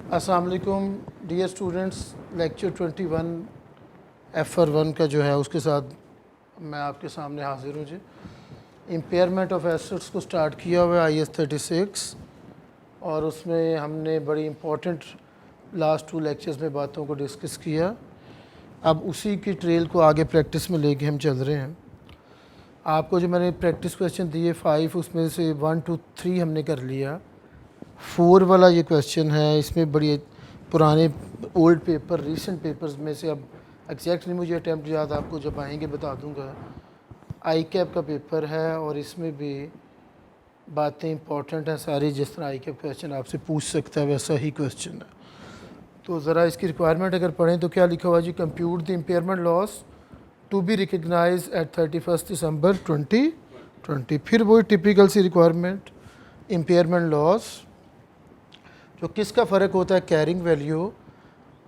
अस्सलाम वालेकुम dear students, lecture 21 FR1 का जो है उसके साथ मैं आपके सामने हाजिर हूँ जी। इम्पेयरमेंट ऑफ एसेट्स को स्टार्ट किया हुआ है IS 36 और उसमें हमने बड़ी इम्पोर्टेंट लास्ट 2 लेक्चर्स में बातों को डिस्कस किया। अब उसी की ट्रेल को आगे प्रैक्टिस में लेके हम चल रहे हैं। आपको जो मैंने प्रैक्टिस क्वेश्चन दिए 5, उसमें से 1 to 3 हमने कर लिया। 4 वाला ये क्वेश्चन है, इसमें बड़ी पुराने ओल्ड पेपर रीसेंट पेपर्स में से, अब एग्जैक्टली मुझे अटैम्प्ट याद आपको जब आएंगे बता दूंगा। ICAP का पेपर है और इसमें भी बातें इंपॉर्टेंट हैं सारी, जिस तरह ICAP क्वेश्चन आपसे पूछ सकता है वैसा ही क्वेश्चन है। तो ज़रा इसकी रिक्वायरमेंट अगर पढ़ें तो क्या लिखा हुआ जी, compute the impairment loss to be recognise at 31 December 2020। फिर वही typical C requirement, impairment loss जो किसका फ़र्क होता है, carrying value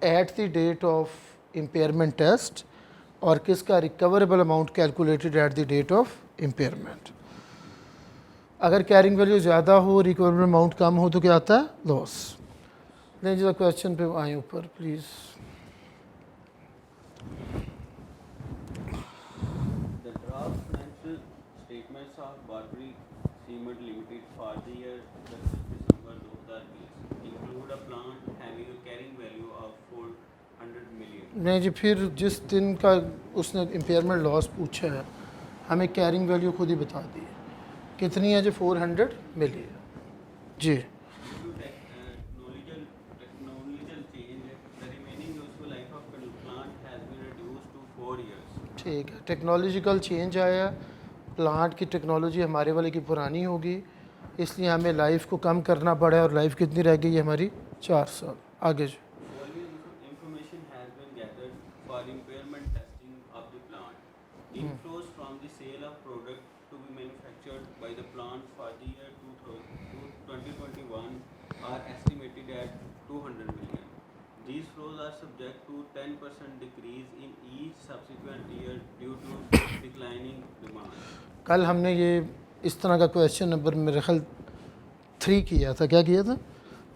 at the date of impairment test, और किसका recoverable amount calculated at the date of impairment. अगर कैरिंग वैल्यू ज़्यादा हो, रिकवरेबल अमाउंट कम हो तो क्या आता है, लॉस। नहीं जरा क्वेश्चन पे आए ऊपर प्लीज़। नहीं जी, फिर जिस दिन का उसने इम्पेयरमेंट लॉस पूछा है हमें कैरिंग वैल्यू खुद ही बता दी है, कितनी है जो 400 मिली है जी। ठीक है, टेक्नोलॉजिकल चेंज आया, प्लांट की टेक्नोलॉजी हमारे वाले की पुरानी होगी, इसलिए हमें लाइफ को कम करना पड़ा है और लाइफ कितनी रह गई है हमारी, 4 साल। आगे जो These flows are subject to 10% decrease in each subsequent year due to declining demand. कल हमने ये इस तरह का क्वेश्चन नंबर मेरे ख्याल 3 किया था। क्या किया था,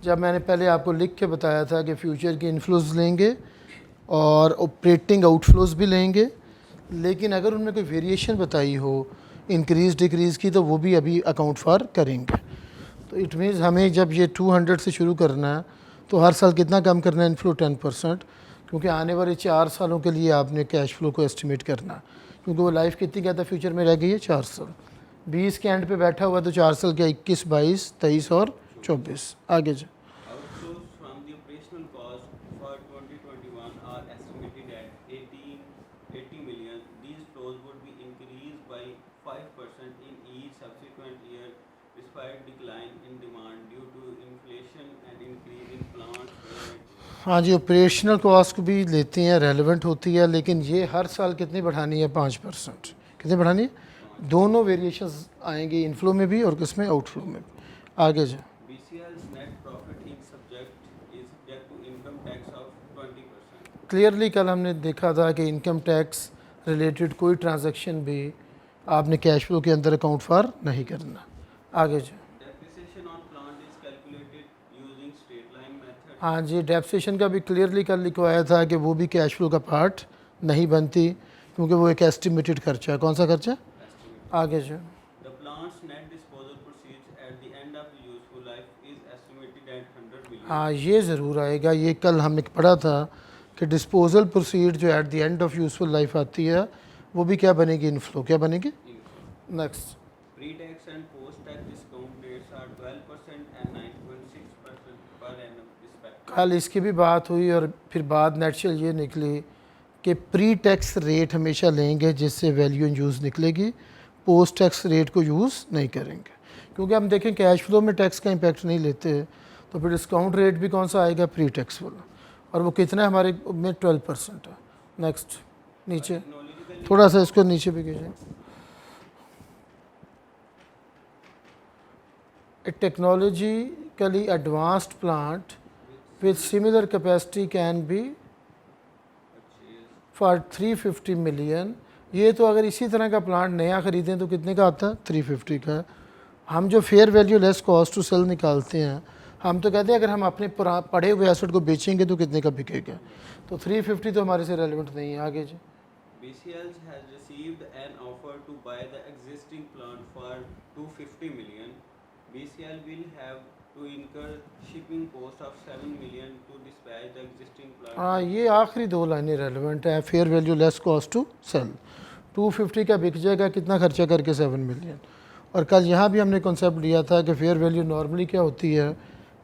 जब मैंने पहले आपको लिख के बताया था कि फ्यूचर के इनफ्लोज लेंगे और ऑपरेटिंग आउटफ्लोज भी लेंगे, लेकिन अगर उनमें कोई वेरिएशन बताई हो इंक्रीज़ डिक्रीज़ की तो वो भी अभी अकाउंट फॉर करेंगे। तो इट मीन्स हमें जब ये 200 से शुरू करना है तो हर साल कितना कम करना है, इनफ्लो 10%, क्योंकि आने वाले 4 सालों के लिए आपने कैश फ्लो को एस्टिमेट करना है, क्योंकि वो लाइफ कितनी कहता है फ्यूचर में रह गई है, 4 साल। 20 के एंड पे बैठा हुआ तो 4 साल के 21, 22, 23 और 24। आगे जो Outflows from the operational cost for 2021 are estimated at 80 million. These flows would be increased by 5% in each subsequent year despite decline in demand due to inflation and increase in plant payment. हाँ जी, operational cost भी लेते हैं, relevant होती है, लेकिन ये हर साल कितनी बढ़ानी है, 5%। कितनी बढ़ानी है, दोनों वेरिएशंस आएंगी, इनफ्लो में भी और किसमें, आउटफ्लो में भी। आगे जो BCL's net profit is subject to income tax of 20%. Clearly कल हमने देखा था कि इनकम टैक्स रिलेटेड कोई ट्रांजैक्शन भी आपने कैश फ्लो के अंदर अकाउंट फॉर नहीं करना। आगे जो Depreciation on plant is calculated using straight line method. हाँ जी, डेप्रिसिएशन का भी क्लियरली कल लिखवाया था कि वो भी कैश फ्लो का पार्ट नहीं बनती, क्योंकि वो एक एस्टिमेटेड खर्चा है। कौन सा खर्चा? Estimate. आगे जो The plant's net disposal proceeds at the end of the useful life is estimated at 100 million. हाँ, ये ज़रूर आएगा, ये कल हमने पढ़ा था कि डिस्पोजल प्रोसीड जो at the end of useful life आती है वो भी क्या बनेगी, इनफ्लो। क्या बनेगी, next. Pre-tax and post-tax discount rates are 12% and 9.6% per annum respectively. कल इसकी भी बात हुई और फिर बाद नेचुरल ये निकली कि प्री टैक्स रेट हमेशा लेंगे जिससे वैल्यू इन यूज़ निकलेगी, पोस्ट टैक्स रेट को यूज़ नहीं करेंगे, क्योंकि हम देखें कैश फ्लो में टैक्स का इम्पैक्ट नहीं लेते, तो फिर डिस्काउंट रेट भी कौन सा आएगा, प्री टैक्स वाला, और वो कितना है हमारे में, 12% है। नेक्स्ट, नीचे थोड़ा सा इसको नीचे भी कीजिए। A technologically advanced plant with similar capacity can be for 350 million। ये तो अगर इसी तरह का प्लांट नया ख़रीदें तो कितने का आता है, 350 का। हम जो fair value less cost to sell निकालते हैं हम तो कहते हैं अगर हम अपने पढ़े हुए एसेट को बेचेंगे तो कितने का बिकेगा, तो 350 तो हमारे से रेलिवेंट नहीं है। आगे जी, BCL has received an offer to buy the existing plant for 250 million. BCL will have to incur shipping cost of 7 million to dispatch the existing plant. हाँ ये आखिरी दो लाइनें रेलिवेंट है। Fair value less cost to sell, 250 का बिक जाएगा, कितना खर्चा करके 7 मिलियन। और कल यहाँ भी हमने कॉन्सेप्ट लिया था कि फेयर वैल्यू नॉर्मली क्या होती है,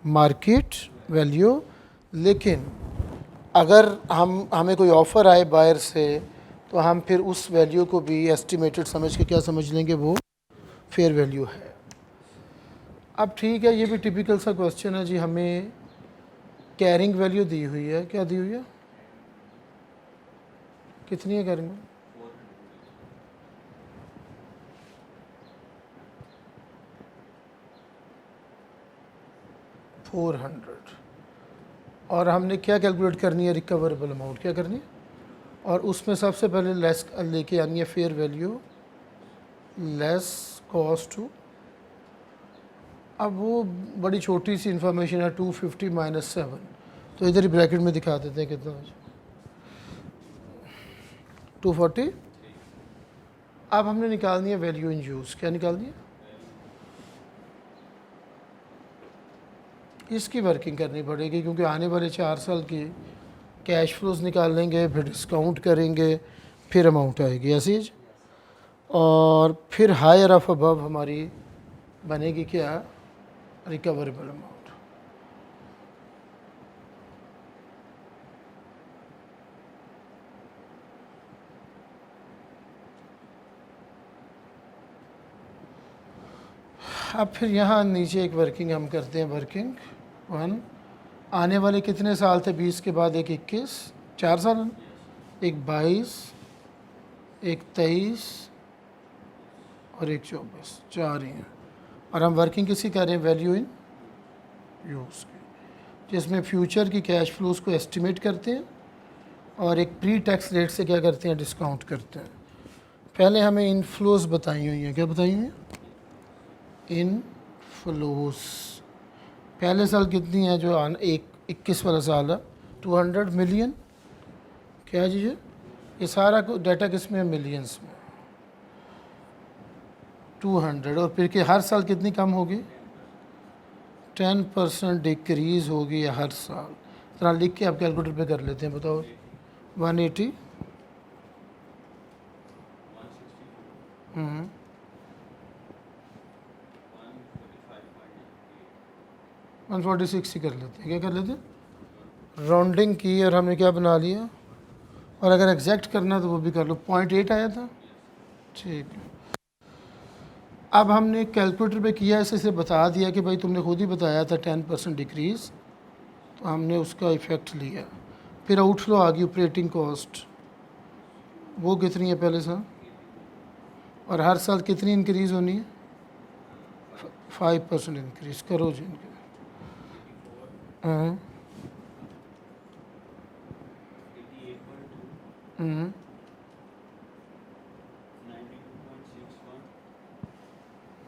मार्केट वैल्यू, लेकिन अगर हमें कोई ऑफ़र आए बायर से तो हम फिर उस वैल्यू को भी एस्टिमेटेड समझ के क्या समझ लेंगे, वो फेयर वैल्यू है। अब ठीक है, ये भी टिपिकल सा क्वेश्चन है जी, हमें कैरिंग वैल्यू दी हुई है, क्या दी हुई है, कितनी है कैरिंग? 400। और हमने क्या कैलकुलेट करनी है, रिकवरेबल अमाउंट क्या करनी है, और उसमें सबसे पहले लेस लेके आनी है fair value less cost to. अब वो बड़ी छोटी सी इंफॉर्मेशन है, 250 माइनस 7, तो इधर ही ब्रैकेट में दिखा देते हैं कितना, 240। अब हमने निकालनी है वैल्यू इन यूज़, क्या निकालनी है, इसकी वर्किंग करनी पड़ेगी, क्योंकि आने वाले 4 साल की कैश फ्लोज निकालेंगे, फिर डिस्काउंट करेंगे, फिर अमाउंट आएगी, ऐसी ही। और फिर हायर ऑफ अबव हमारी बनेगी क्या, रिकवरेबल अमाउंट। अब फिर यहाँ नीचे एक वर्किंग हम करते हैं, वर्किंग 1, आने वाले कितने साल थे, 20 के बाद एक 21, 4 साल, एक 22, एक 23 और एक 24, 4 ही हैं। और हम वर्किंग किसी कर रहे हैं, वैल्यू इन यूज़ की, जिसमें फ्यूचर की कैश फ्लोज को एस्टिमेट करते हैं और एक प्री टैक्स रेट से क्या करते हैं, डिस्काउंट करते हैं। पहले हमें इन फ्लोज बताई हुई हैं, क्या बताई हुई हैं, इन फ्लोज। पहले साल कितनी है, जो 21 वाला साल है, 200 मिलियन, क्या जी ये सारा डाटा किस में है, मिलियंस में, 200। और फिर कि हर साल कितनी कम होगी, 10% डिक्रीज़ होगी हर साल। तरह लिख के आप कैलकुलेटर पे कर लेते हैं, बताओ, 180, 146 ही कर लेते हैं, क्या कर लेते हैं, राउंडिंग की और हमने क्या बना लिया। और अगर एग्जैक्ट करना तो वो भी कर लो, 0.8 आया था, ठीक है। अब हमने कैलकुलेटर पे किया, इसे बता दिया कि भाई तुमने खुद ही बताया था 10% डिक्रीज़, तो हमने उसका इफ़ेक्ट लिया। फिर आउटफ्लो आ गई, ऑपरेटिंग कॉस्ट, वो कितनी है पहले साल, और हर साल कितनी इंक्रीज़ होनी है, 5% इंक्रीज़ करो जी इनके। हाँ,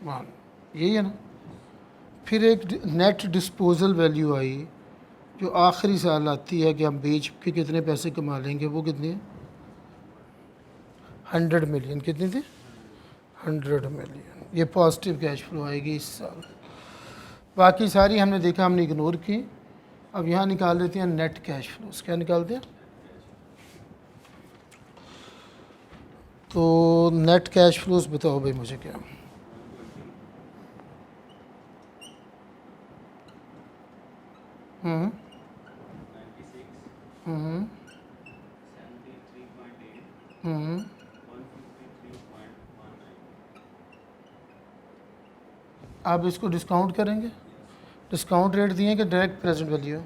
1 यही है ना। फिर एक नेट डिस्पोजल वैल्यू आई, जो आखिरी साल आती है कि हम बेच के कितने पैसे कमा लेंगे, वो कितनी है, 100 मिलियन, कितनी थी, 100 मिलियन। ये पॉजिटिव कैश फ्लो आएगी इस साल। बाकी सारी हमने देखा, हमने इग्नोर की। अब यहाँ निकाल लेते हैं नेट कैश फ्लोज, क्या निकालते हैं, तो नेट कैश फ्लोज बताओ भाई मुझे क्या, हम्म 96, हम्म 73.8, हम्म 153.19। आप इसको डिस्काउंट करेंगे, डिस्काउंट रेट दिए कि direct present value,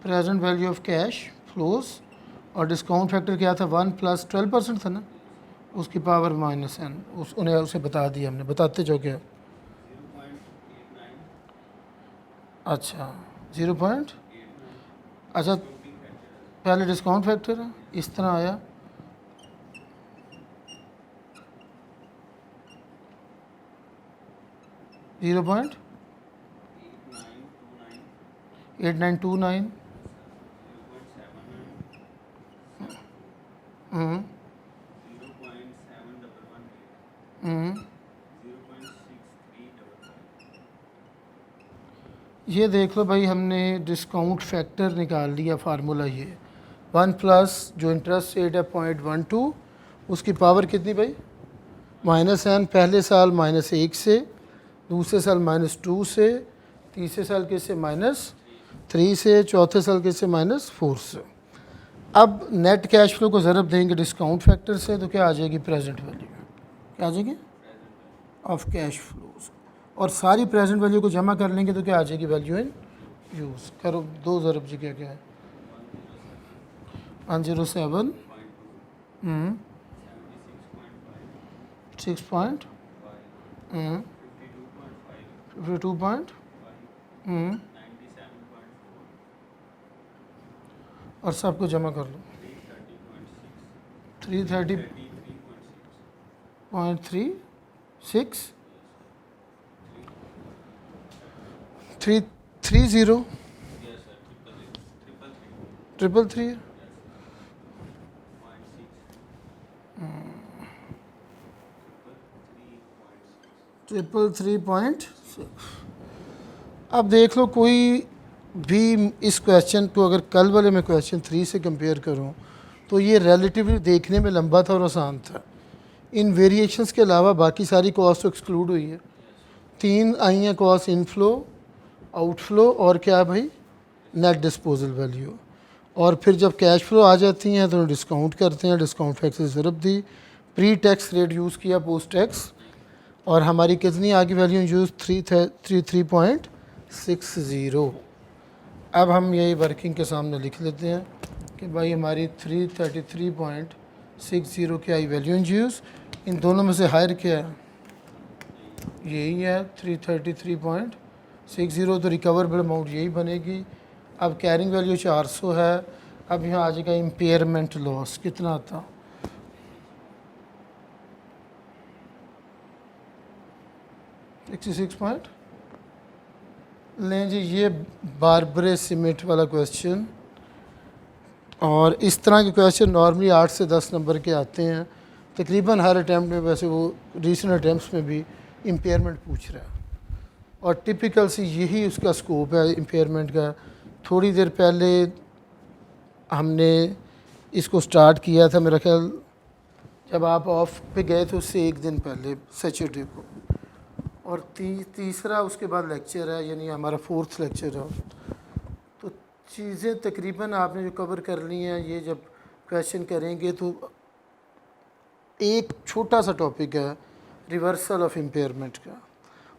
present value of cash flows, और डिस्काउंट फैक्टर क्या था, 1 + 12% था ना, उसकी पावर -n, उन्हें उसे बता दिया हमने, बताते जो क्या, 0.89, अच्छा 0. 89 अच्छा डिस्काउंटिंग फैक्टर। पहले डिस्काउंट फैक्टर है, इस तरह आया, 0.8929 8929 हम्म 0.711 हम्म 0.6355 ये देख लो भाई, हमने डिस्काउंट फैक्टर निकाल लिया, फार्मूला ये 1 प्लस जो इंटरेस्ट रेट है 0.12, उसकी पावर कितनी भाई -n, पहले साल -1 से, दूसरे साल -2 से, तीसरे साल किससे -3 से, चौथे साल किससे -4 से। अब नेट कैश फ्लो को ज़रब देंगे डिस्काउंट फैक्टर से, तो क्या आ जाएगी प्रेजेंट वैल्यू, क्या आ जाएगी ऑफ कैश फ्लोज, और सारी प्रेजेंट वैल्यू को जमा कर लेंगे तो क्या आ जाएगी वैल्यू इन यूज़। करो दो ज़रब जी, क्या क्या है 107 6 52 और सबको जमा कर लो 330.36 330 333 333.6। अब देख लो, कोई भी इस क्वेश्चन को अगर कल वाले में क्वेश्चन 3 से कंपेयर करूं तो ये रिलेटिवली देखने में लंबा था और आसान था। इन वेरिएशंस के अलावा बाकी सारी कॉस्ट तो एक्सक्लूड हुई है। 3 आई हैं कॉस्ट, इनफ्लो, आउटफ्लो और क्या भाई नेट डिस्पोजल वैल्यू। और फिर जब कैश फ्लो आ जाती हैं तो डिस्काउंट करते हैं, डिस्काउंट फैक्टर ज़रब दी, प्री टैक्स रेट यूज़ किया, पोस्ट टैक्स, और हमारी कितनी आगे वैल्यू यूज़ 333.60। अब हम यही वर्किंग के सामने लिख लेते हैं कि भाई हमारी 333.60 की आई वैल्यू यूज़, इन दोनों में से हायर क्या है, यही है 333.60, तो रिकवरेबल अमाउंट यही बनेगी। अब कैरिंग वैल्यू 400 है। अब यहाँ आ जाएगा इम्पेयरमेंट लॉस, कितना आता 66 पॉइंट। लें जी, ये बारबरे सीमेंट वाला क्वेश्चन, और इस तरह के क्वेश्चन नॉर्मली 8 से 10 नंबर के आते हैं तकरीबन हर अटैम्प्ट में। वैसे वो रीसेंट अटैम्प्ट्स में भी इम्पेयरमेंट पूछ रहा है, और टिपिकल सी यही उसका स्कोप है इम्पेयरमेंट का। थोड़ी देर पहले हमने इसको स्टार्ट किया था, मेरा ख्याल जब आप ऑफ पे गए थे उससे एक दिन पहले, सैटरडे को, और तीसरा उसके बाद लेक्चर है, यानी हमारा 4th लेक्चर है। तो चीज़ें तकरीबन आपने जो कवर कर ली हैं, ये जब क्वेश्चन करेंगे तो एक छोटा सा टॉपिक है रिवर्सल ऑफ इम्पेयरमेंट का,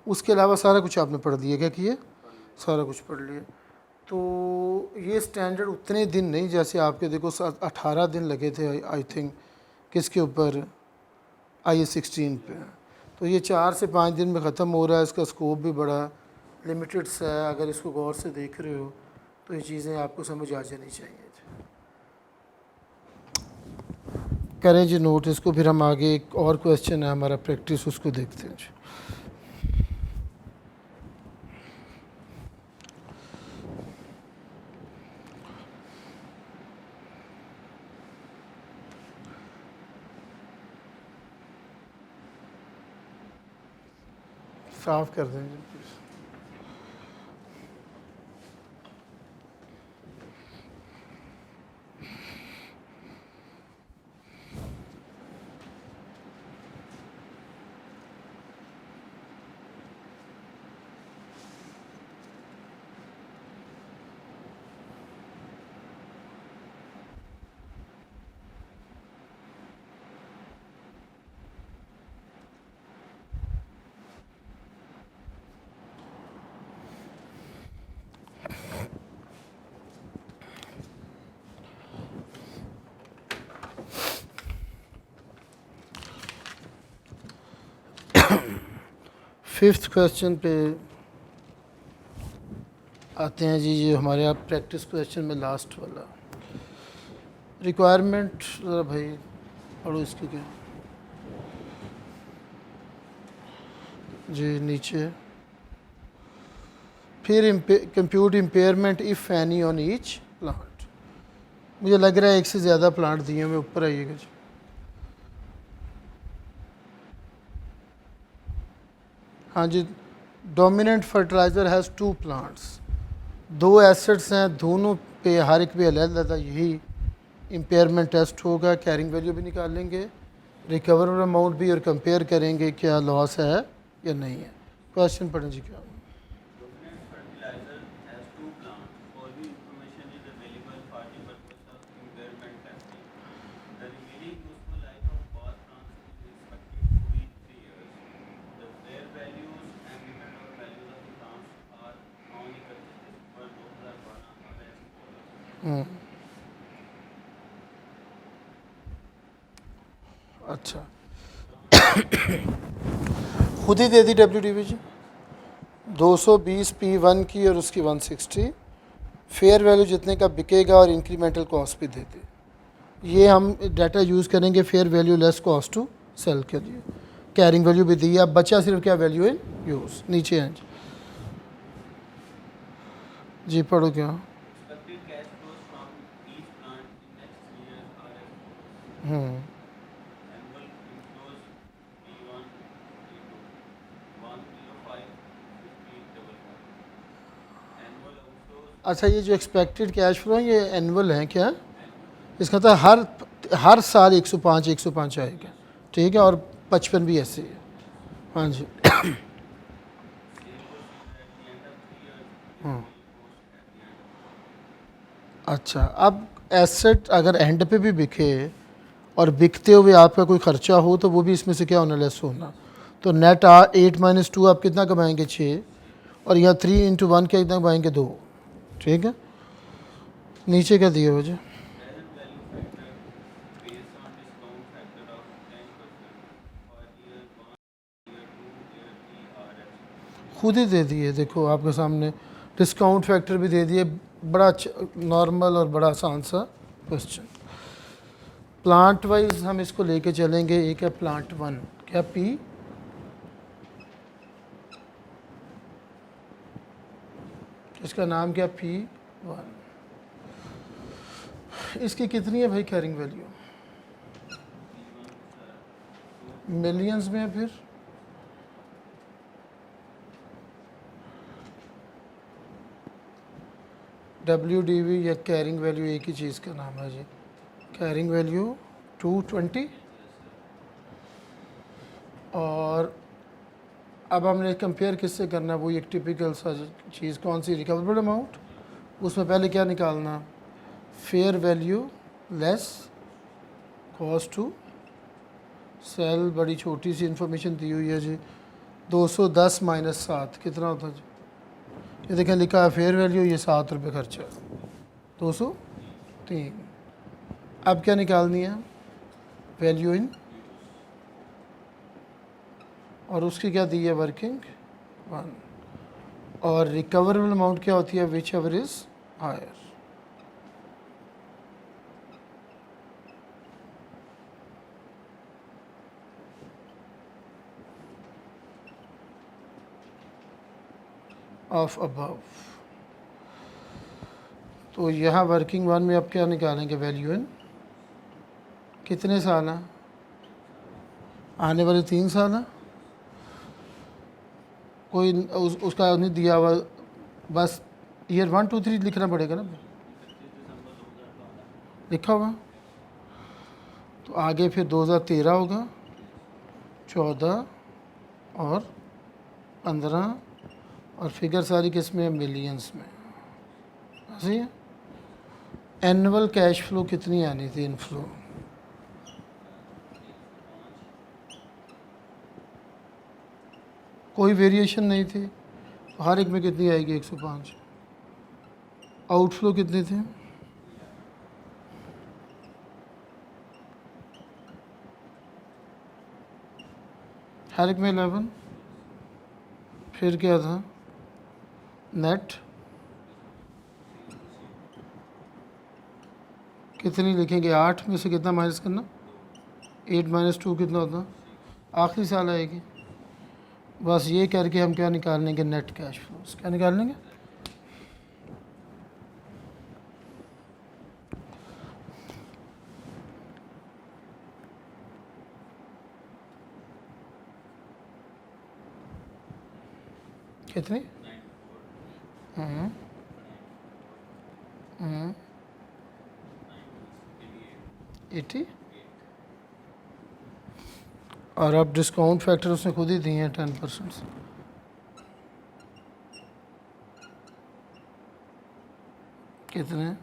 उसके अलावा सारा कुछ आपने पढ़ लिया। क्या किए, सारा कुछ पढ़ लिया। तो ये स्टैंडर्ड उतने दिन नहीं, जैसे आपके देखो 18 दिन लगे थे आई थिंक, किसके ऊपर, IAS 16 पे। तो ये 4 से 5 दिन में ख़त्म हो रहा है। इसका स्कोप भी बड़ा लिमिटेड सा है। अगर इसको गौर से देख रहे हो तो ये चीज़ें आपको समझ आ जानी चाहिए। करें जी नोट इसको, फिर हम आगे एक और क्वेश्चन है हमारा प्रैक्टिस, उसको देखते हैं जी। साफ कर दें जी प्लीज़। फिफ्थ क्वेश्चन पे आते हैं जी। ये हमारे यहाँ प्रैक्टिस क्वेश्चन में लास्ट वाला रिक्वायरमेंट, ज़रा भाई पढ़ो इसकी क्या जी। नीचे फिर compute impairment if any on each plant. मुझे लग रहा है एक से ज़्यादा प्लांट दिए हुए, ऊपर आइएगा जी। हाँ जी, dominant fertiliser has 2 plants, 2 assets हैं, दोनों पे हर एक पे अलग-अलग यही इम्पेयरमेंट टेस्ट होगा। कैरिंग वैल्यू भी निकालेंगे, रिकवरेबल अमाउंट भी, और कंपेयर करेंगे क्या लॉस है या नहीं है। क्वेश्चन पढ़ें जी क्या। Dominant fertilizer has two plants. Following information is available for the purpose of impairment testing. The remaining useful life of both plants is expected to be 3 years. The fair values and incremental values of the plants are on the purchase for 2012 are as follows. अच्छा खुद ही दे दी WDV जी, 220 P1 की और उसकी 160, fair value जितने का बिकेगा और incremental cost भी दे दी। ये हम डाटा यूज़ करेंगे fair value less cost to sell के लिए। कैरिंग वैल्यू भी दी है, अब बचा सिर्फ क्या वैल्यू इन यूज़। नीचे हैं जी, पढ़ो क्या। Expected cash flows from each plant in next 3 years are as follows. Annual inflows P1, P2, 105, 50, 55. Annual outflows अच्छा, ये जो एक्सपेक्टेड कैश फ्लो है ये एनुअल है क्या? इसका मतलब हर साल 105 105 आएगा, ठीक है, और 55 भी ऐसे ही है। हाँ जी। sale proceeds at the end of 3 years, हाँ, cost at the end of 4 years. अच्छा, अब एसेट अगर एंड पे भी बिके और बिकते हुए आपका कोई खर्चा हो तो वो भी इसमें से क्या होना, लेस होना। तो नेट 8 - 2 आप कितना कमाएंगे, 6, और यहाँ 3 × 1 क्या कितना कमाएंगे, 2, ठीक है। नीचे क्या दिया मुझे, Present value factor based on discount factor of 10% for year 1, year 2, year 3 are as follows. खुद ही दे दिए, देखो आपके सामने डिस्काउंट फैक्टर भी दे दिए। बड़ा नॉर्मल और बड़ा आसान सा क्वेश्चन। प्लांट वाइज हम इसको लेके चलेंगे। एक है प्लांट 1, क्या P, इसका नाम क्या P1। इसकी कितनी है भाई कैरिंग वैल्यू, मिलियंस में है। फिर WDV या कैरिंग वैल्यू एक ही चीज़ का नाम है जी। कैरिंग वैल्यू 220, और अब हमने कंपेयर किससे करना है, वो एक टिपिकल सा चीज़ कौन सी, रिकवरेबल अमाउंट। उसमें पहले क्या निकालना, fair value less cost to sell. बड़ी छोटी सी इंफॉर्मेशन दी हुई है जी। 210 - 7 कितना होता है जी, ये देखें लिखा है फेयर वैल्यू, ये 7 रुपये खर्चा, 203। अब क्या निकालनी है, वैल्यू इन, और उसकी क्या दी है, वर्किंग 1, और रिकवरेबल अमाउंट क्या होती है, whichever is higher. Of above. तो यहाँ वर्किंग 1 में अब क्या निकालेंगे, वैल्यू इन, कितने साल हैं, आने वाले 3 साल हैं। कोई उसका नहीं दिया हुआ, बस ईयर 1 2 3 लिखना पड़ेगा ना, 31 दिसंबर 2012 लिखा हुआ। तो आगे फिर 2013 होगा, 14 और 15, और फिगर सारी किस में, मिलियंस में, सही है। एनुअल कैश फ्लो कितनी आनी थी, इनफ्लो, कोई वेरिएशन नहीं थी, हर एक में कितनी आएगी, 105। आउटफ्लो कितने थे, हर एक में 11। फिर क्या था, नेट कितनी लिखेंगे, 8 में से कितना माइनस करना, 8 - 2 कितना होता, आखिरी साल आएगी। बस ये करके हम क्या निकाल लेंगे, नेट कैश फ्लोस क्या निकाल लेंगे, कितनी 94, 80 और अब डिस्काउंट फैक्टर उसने खुद ही दिए हैं 10%। कितने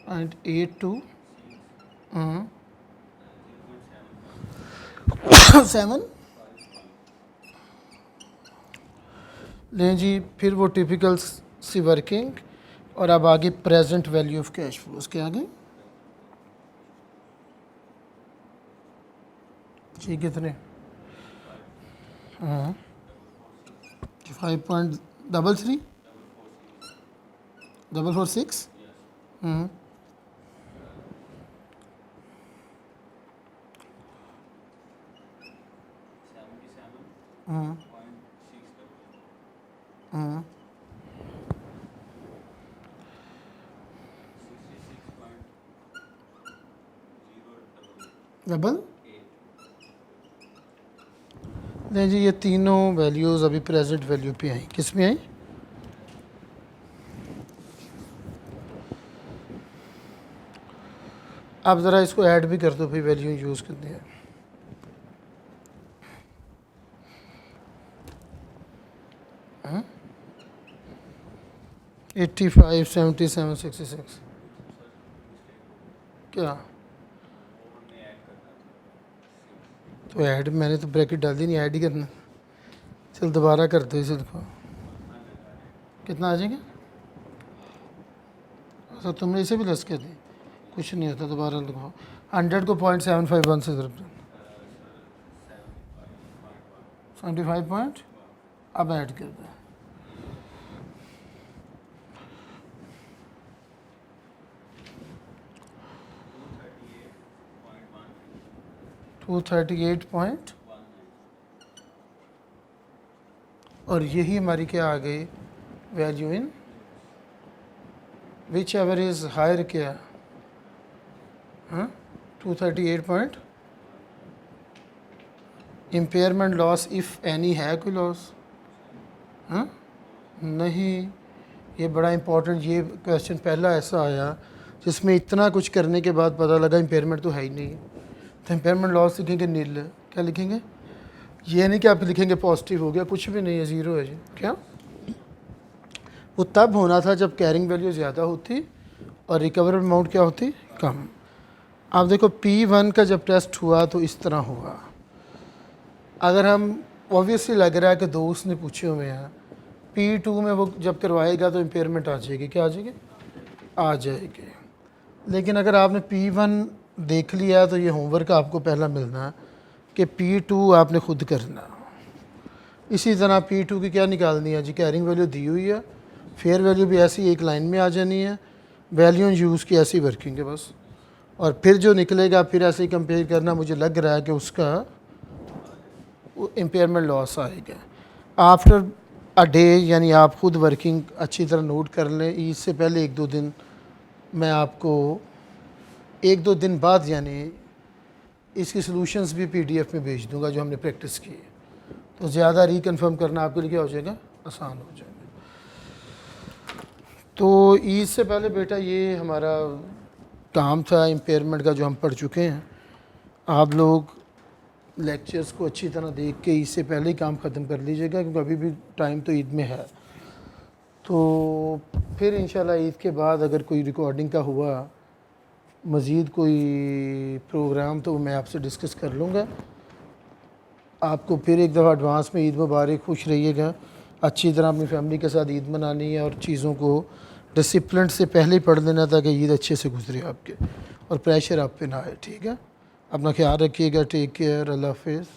0.82 7 लें जी। फिर वो टिपिकल सी वर्किंग और अब आगे present value of cash flow. उसके आगे जी कितने 5.33 446 डबल नहीं जी। ये तीनों वैल्यूज़ अभी प्रेजेंट वैल्यू पे आई। किस में आई आप ज़रा इसको ऐड भी कर दो भाई, वैल्यू यूज़ करनी है। हाँ? 85 77 66 क्या तो ऐड मैंने तो ब्रैकेट डाल दी नहीं, ऐड ही करना। चल दोबारा कर दो इसे, देखो कितना आ जाएगा। अच्छा तुमने इसे भी लेस कर दी, कुछ नहीं होता। दोबारा लिखो 100 को 0.751 से ज़रूर 75 पॉइंट अब ऐड कर दो। 238 और यही हमारी क्या आ गई value in whichever is higher क्या 238 point. Impairment loss if any है कोई लॉस नहीं। ये बड़ा इंपॉर्टेंट ये क्वेश्चन पहला ऐसा आया जिसमें इतना कुछ करने के बाद पता लगा इम्पेयरमेंट तो है ही नहीं। तो इम्पेयरमेंट लॉस लिखेंगे नील, क्या लिखेंगे। ये नहीं कि आप लिखेंगे पॉजिटिव हो गया, कुछ भी नहीं है, ज़ीरो है जी। क्या वो तब होना था जब कैरिंग वैल्यू ज़्यादा होती और रिकवर अमाउंट क्या होती कम। आप देखो P1 का जब टेस्ट हुआ तो इस तरह हुआ। अगर हम ऑब्वियसली लग रहा है कि दो उसने पूछे हुए हैं, P2 में वो जब करवाएगा तो इम्पेयरमेंट आ जाएगी, क्या आ जाएगी आ जाएगी। लेकिन अगर आपने P1 देख लिया तो ये होमवर्क आपको पहला मिलना है कि P2 आपने खुद करना। इसी तरह P2 की क्या निकालनी है जी, कैरिंग वैल्यू दी हुई है, फेयर वैल्यू भी ऐसी एक लाइन में आ जानी है, वैल्यू यूज़ की ऐसी वर्किंग है बस। और फिर जो निकलेगा फिर ऐसे ही कंपेयर करना। मुझे लग रहा है कि उसका इम्पेयरमेंट लॉस आएगा आफ्टर अ डे, यानी आप खुद वर्किंग अच्छी तरह नोट कर लें। इससे पहले 1-2 दिन मैं आपको 1-2 दिन बाद यानी इसकी सॉल्यूशंस भी PDF में भेज दूंगा जो हमने प्रैक्टिस की है। तो ज़्यादा रिकन्फर्म करना आपके लिए क्या हो जाएगा, आसान हो जाएगा। तो ईद से पहले बेटा ये हमारा काम था इम्पेयरमेंट का जो हम पढ़ चुके हैं। आप लोग लेक्चर्स को अच्छी तरह देख के इससे पहले ही काम ख़त्म कर लीजिएगा क्योंकि अभी भी टाइम तो ईद में है। तो फिर इंशाल्लाह ईद के बाद अगर कोई रिकॉर्डिंग का हुआ मज़ीद कोई प्रोग्राम तो मैं आपसे डिस्कस कर लूँगा। आपको फिर एक दफ़ा एडवांस में ईद मुबारक, खुश रहिएगा। अच्छी तरह अपनी फैमिली के साथ ईद मनानी है और चीज़ों को डिसिप्लिन से पहले ही पढ़ लेना ताकि ईद अच्छे से गुजरे आपके और प्रेशर आप पे ना आए। ठीक है, अपना ख्याल रखिएगा। टेक केयर, अल्लाह हाफिज़।